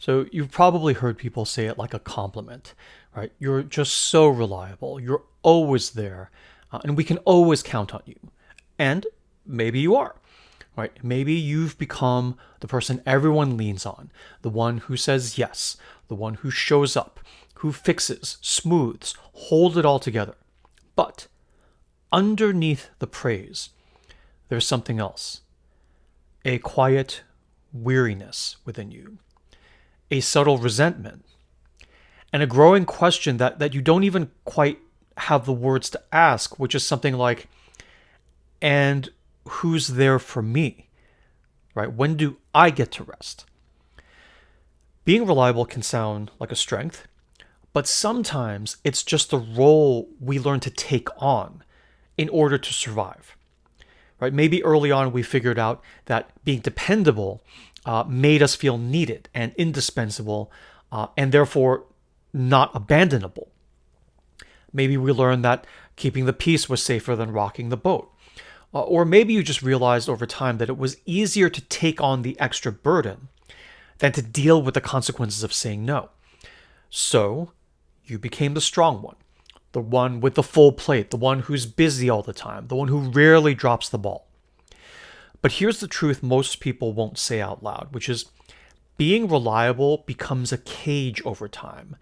So you've probably heard people say it like a compliment, right? You're just so reliable. You're always there, and we can always count on you. And maybe you are, right? Maybe you've become the person everyone leans on, the one who says yes, the one who shows up, who fixes, smooths, holds it all together. But underneath the praise, there's something else, a quiet weariness within you, a subtle resentment, and a growing question that you don't even quite have the words to ask, which is something like, and who's there for me? Right? When do I get to rest? Being reliable can sound like a strength, but sometimes it's just the role we learn to take on in order to survive. Right? Maybe early on we figured out that being dependable made us feel needed and indispensable, and therefore not abandonable. Maybe we learned that keeping the peace was safer than rocking the boat. Or maybe you just realized over time that it was easier to take on the extra burden than to deal with the consequences of saying no. So you became the strong one, the one with the full plate, the one who's busy all the time, the one who rarely drops the ball. But here's the truth most people won't say out loud, which is being reliable becomes a cage over time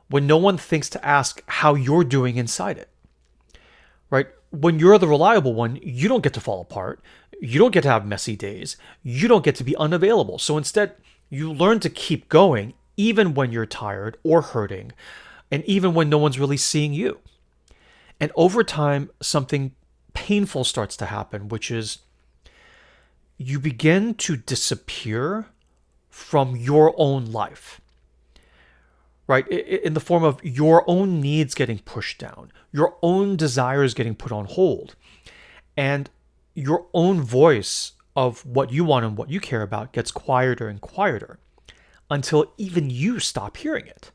when no one thinks to ask how you're doing inside it. Right? When you're the reliable one, you don't get to fall apart. You don't get to have messy days. You don't get to be unavailable. So instead, you learn to keep going even when you're tired or hurting, and even when no one's really seeing you. And over time, something painful starts to happen, which is you begin to disappear from your own life, right? In the form of your own needs getting pushed down, your own desires getting put on hold, and your own voice of what you want and what you care about gets quieter and quieter until even you stop hearing it.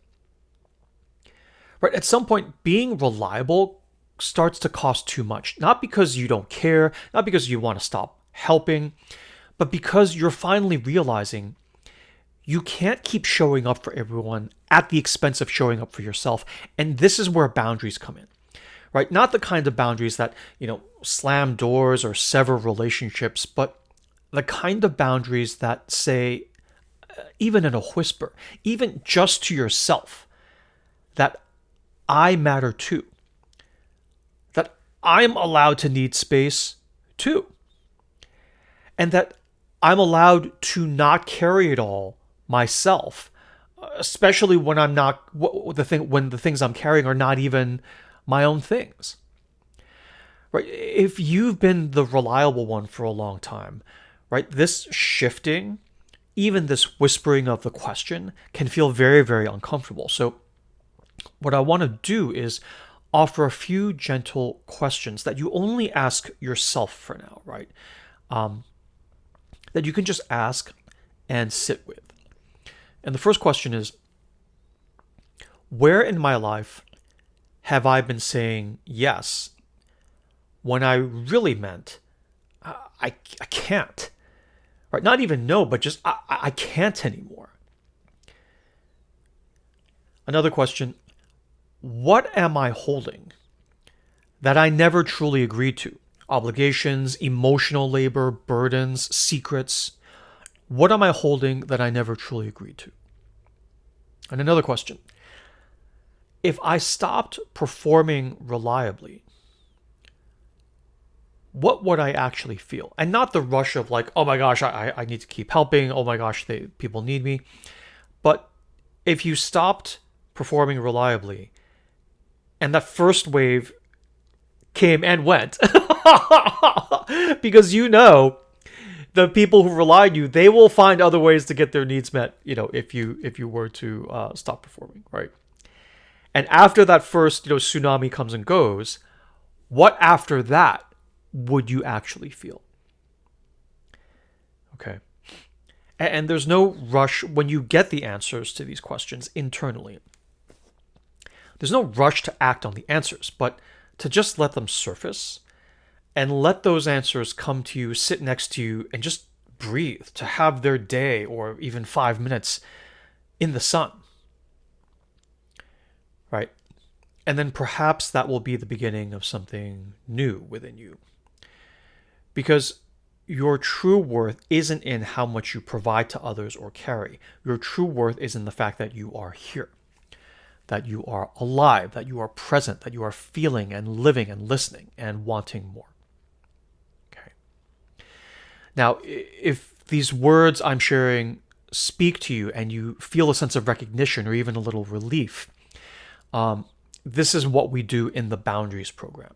Right? At some point, being reliable starts to cost too much, not because you don't care, not because you want to stop helping, but because you're finally realizing you can't keep showing up for everyone at the expense of showing up for yourself. And this is where boundaries come in, right? Not the kind of boundaries that, slam doors or sever relationships, but the kind of boundaries that say, even in a whisper, even just to yourself, that I matter too, that I'm allowed to need space too, and that I'm allowed to not carry it all myself, especially when I'm not when the things I'm carrying are not even my own things. Right? If you've been the reliable one for a long time, right, this shifting, even this whispering of the question can feel very, very uncomfortable. So what I want to do is offer a few gentle questions that you only ask yourself for now, right? That you can just ask and sit with. And the first question is, where in my life have I been saying yes when I really meant I can't? Right? Not even no, but just I can't anymore. Another question, what am I holding that I never truly agreed to? Obligations, emotional labor, burdens, secrets. What am I holding that I never truly agreed to? And another question, if I stopped performing reliably, what would I actually feel? And not the rush of like, oh my gosh, I need to keep helping. Oh my gosh, people need me. But if you stopped performing reliably and that first wave came and went, because the people who rely on you, they will find other ways to get their needs met, if you were to stop performing, right? And after that first, tsunami comes and goes, what after that would you actually feel? Okay. And there's no rush when you get the answers to these questions internally. There's no rush to act on the answers, but to just let them surface and let those answers come to you, sit next to you, and just breathe, to have their day or even 5 minutes in the sun, right? And then perhaps that will be the beginning of something new within you. Because your true worth isn't in how much you provide to others or carry. Your true worth is in the fact that you are here, that you are alive, that you are present, that you are feeling and living and listening and wanting more. Okay. Now, if these words I'm sharing speak to you and you feel a sense of recognition or even a little relief, this is what we do in the Boundaries program,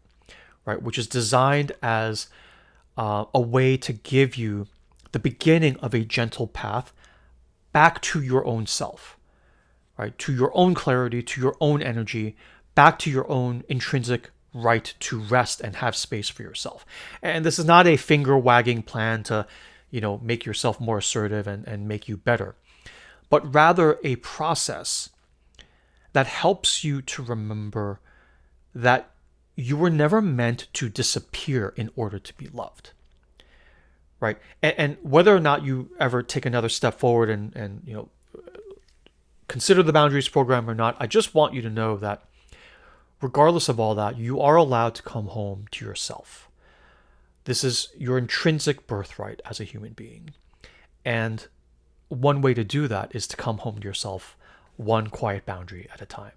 right? Which is designed as a way to give you the beginning of a gentle path back to your own self, right? To your own clarity, to your own energy, back to your own intrinsic right to rest and have space for yourself. And this is not a finger wagging plan to, make yourself more assertive and make you better, but rather a process that helps you to remember that you were never meant to disappear in order to be loved, right? And whether or not you ever take another step forward and consider the Boundaries program or not, I just want you to know that regardless of all that, you are allowed to come home to yourself. This is your intrinsic birthright as a human being. And one way to do that is to come home to yourself one quiet boundary at a time.